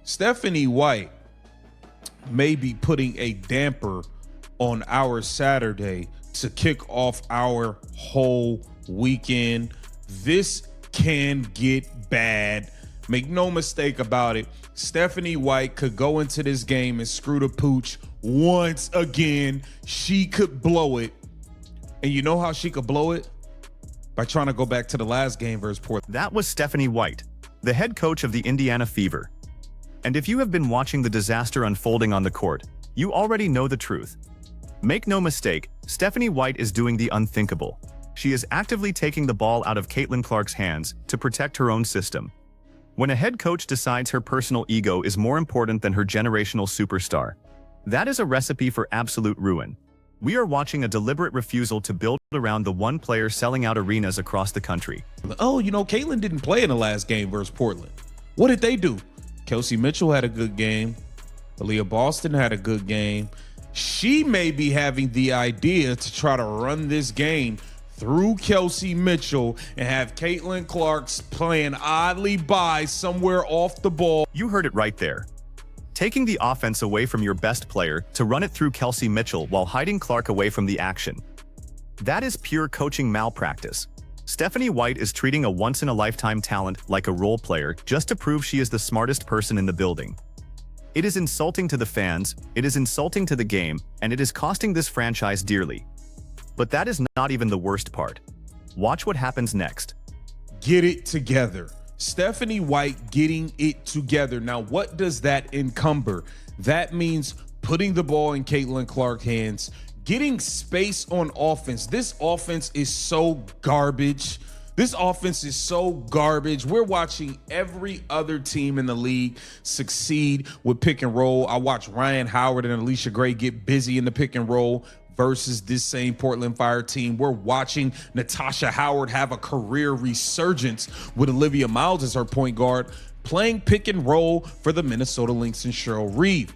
Stephanie White may be putting a damper on our Saturday to kick off our whole weekend. This can get bad. Make no mistake about it. Stephanie White could go into this game and screw the pooch once again. She could blow it. And you know how she could blow it? By trying to go back to the last game versus Portland. That was Stephanie White, the head coach of the Indiana Fever. And if you have been watching the disaster unfolding on the court, you already know the truth. Make no mistake, Stephanie White is doing the unthinkable. She is actively taking the ball out of Caitlin Clark's hands to protect her own system. When a head coach decides her personal ego is more important than her generational superstar, that is a recipe for absolute ruin. We are watching a deliberate refusal to build around the one player selling out arenas across the country. Oh, you know, Caitlin didn't play in the last game versus Portland. What did they do? Kelsey Mitchell had a good game. Aaliyah Boston had a good game. She may be having the idea to try to run this game through Kelsey Mitchell and have Caitlin Clark playing oddly by somewhere off the ball. You heard it right there. Taking the offense away from your best player to run it through Kelsey Mitchell while hiding Clark away from the action. That is pure coaching malpractice. Stephanie White is treating a once-in-a-lifetime talent like a role player just to prove she is the smartest person in the building. It is insulting to the fans, it is insulting to the game, and it is costing this franchise dearly. But that is not even the worst part. Watch what happens next. Get it together. Stephanie White getting it together. Now, what does that encumber? That means putting the ball in Caitlin Clark's hands, getting space on offense. This offense is so garbage. This offense is so garbage. We're watching every other team in the league succeed with pick and roll. I watched Ryan Howard and Alicia Gray get busy in the pick and roll versus this same Portland Fire team. We're watching Natasha Howard have a career resurgence with Olivia Miles as her point guard, playing pick and roll for the Minnesota Lynx and Cheryl Reeve.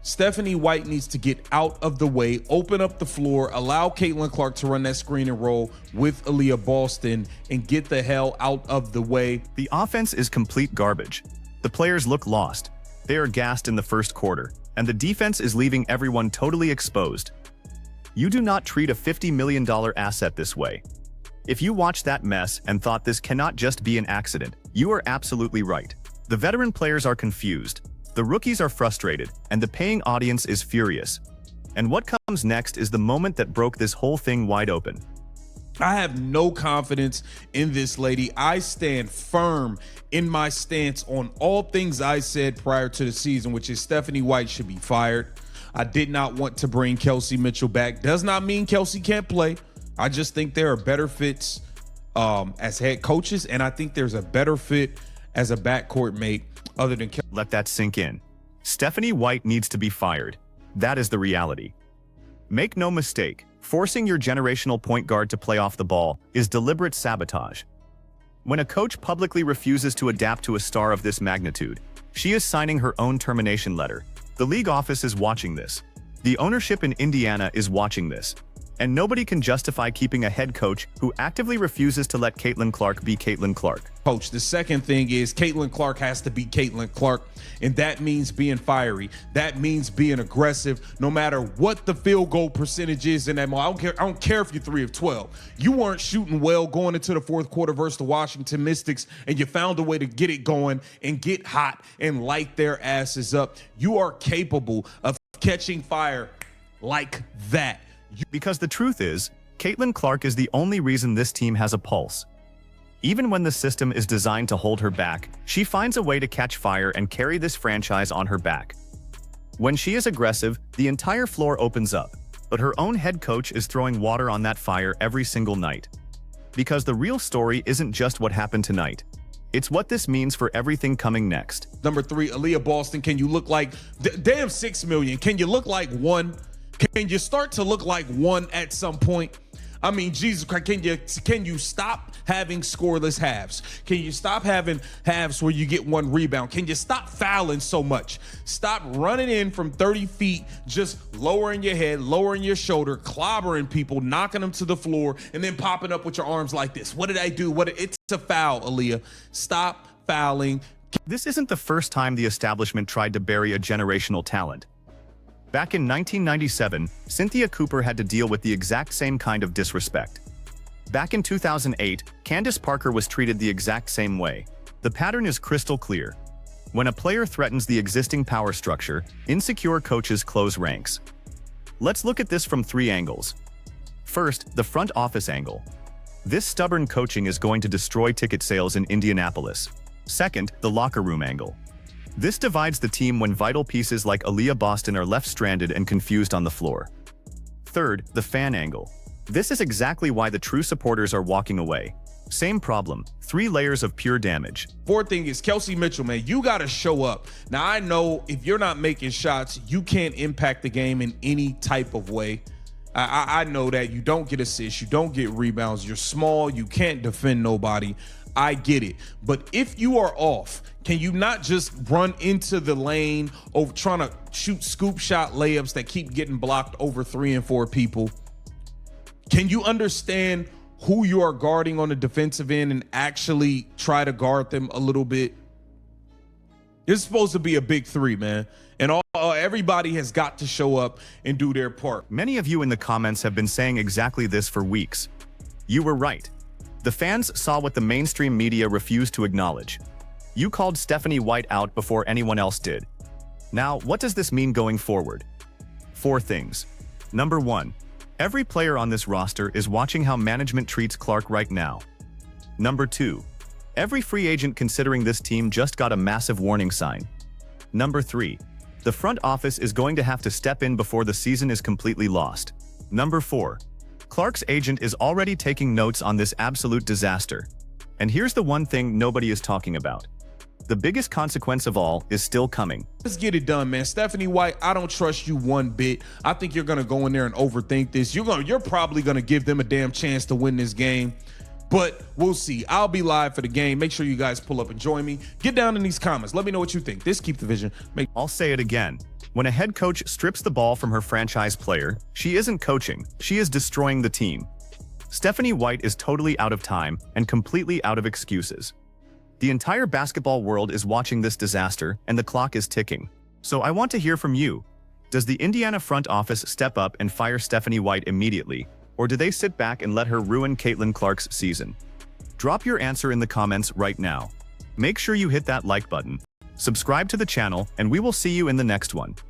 Stephanie White needs to get out of the way, open up the floor, allow Caitlin Clark to run that screen and roll with Aaliyah Boston, and get the hell out of the way. The offense is complete garbage. The players look lost. They are gassed in the first quarter, and the defense is leaving everyone totally exposed. You do not treat a $50 million asset this way. If you watched that mess and thought this cannot just be an accident, you are absolutely right. The veteran players are confused. The rookies are frustrated, and the paying audience is furious. And what comes next is the moment that broke this whole thing wide open. I have no confidence in this lady. I stand firm in my stance on all things I said prior to the season, which is Stephanie White should be fired. I did not want to bring Kelsey Mitchell back. Does not mean Kelsey can't play. I just think there are better fits as head coaches, and I think there's a better fit as a backcourt mate other than Kelsey. Let that sink in. Stephanie White needs to be fired. That is the reality. Make no mistake, forcing your generational point guard to play off the ball is deliberate sabotage. When a coach publicly refuses to adapt to a star of this magnitude, she is signing her own termination letter. The league office is watching this. The ownership in Indiana is watching this. And nobody can justify keeping a head coach who actively refuses to let Caitlin Clark be Caitlin Clark. Coach, the second thing is Caitlin Clark has to be Caitlin Clark, and that means being fiery. That means being aggressive, no matter what the field goal percentage is in that moment. I don't care if you're 3 of 12. You weren't shooting well going into the fourth quarter versus the Washington Mystics, and you found a way to get it going and get hot and light their asses up. You are capable of catching fire like that. Because the truth is, Caitlin Clark is the only reason this team has a pulse. Even when the system is designed to hold her back, she finds a way to catch fire and carry this franchise on her back. When she is aggressive, the entire floor opens up, but her own head coach is throwing water on that fire every single night. Because the real story isn't just what happened tonight. It's what this means for everything coming next. Number 3, Aaliyah Boston. Can you look like damn 6 million? Can you look like 1? Can you start to look like 1 at some point? I mean, Jesus Christ, can you stop having scoreless halves? Can you stop having halves where you get 1 rebound? Can you stop fouling so much? Stop running in from 30 feet, just lowering your head, lowering your shoulder, clobbering people, knocking them to the floor, and then popping up with your arms like this. What did I do? It's a foul, Aaliyah. Stop fouling. This isn't the first time the establishment tried to bury a generational talent. Back in 1997, Cynthia Cooper had to deal with the exact same kind of disrespect. Back in 2008, Candace Parker was treated the exact same way. The pattern is crystal clear. When a player threatens the existing power structure, insecure coaches close ranks. Let's look at this from 3 angles. First, the front office angle. This stubborn coaching is going to destroy ticket sales in Indianapolis. Second, the locker room angle. This divides the team when vital pieces like Aaliyah Boston are left stranded and confused on the floor. Third, the fan angle. This is exactly why the true supporters are walking away. Same problem, 3 layers of pure damage. Fourth thing is Kelsey Mitchell, man, you got to show up. Now, I know if you're not making shots, you can't impact the game in any type of way. I know that. You don't get assists, you don't get rebounds, you're small, you can't defend nobody. I get it. But if you are off, can you not just run into the lane over trying to shoot scoop shot layups that keep getting blocked over 3 and 4 people? Can you understand who you are guarding on the defensive end and actually try to guard them a little bit? It's supposed to be a big 3, man. And everybody has got to show up and do their part. Many of you in the comments have been saying exactly this for weeks. You were right. The fans saw what the mainstream media refused to acknowledge. You called Stephanie White out before anyone else did. Now, what does this mean going forward? 4 things. Number 1. Every player on this roster is watching how management treats Clark right now. Number 2. Every free agent considering this team just got a massive warning sign. Number 3. The front office is going to have to step in before the season is completely lost. Number 4. Clark's agent is already taking notes on this absolute disaster. And here's the one thing nobody is talking about. The biggest consequence of all is still coming. Let's get it done, man. Stephanie White, I don't trust you one bit. I think you're going to go in there and overthink this. You're probably going to give them a damn chance to win this game. But we'll see. I'll be live for the game. Make sure you guys pull up and join me. Get down in these comments. Let me know what you think. This Keep the Vision. I'll say it again. When a head coach strips the ball from her franchise player, she isn't coaching. She is destroying the team. Stephanie White is totally out of time and completely out of excuses. The entire basketball world is watching this disaster, and the clock is ticking. So I want to hear from you. Does the Indiana front office step up and fire Stephanie White immediately? Or do they sit back and let her ruin Caitlin Clark's season? Drop your answer in the comments right now. Make sure you hit that like button, subscribe to the channel, and we will see you in the next one.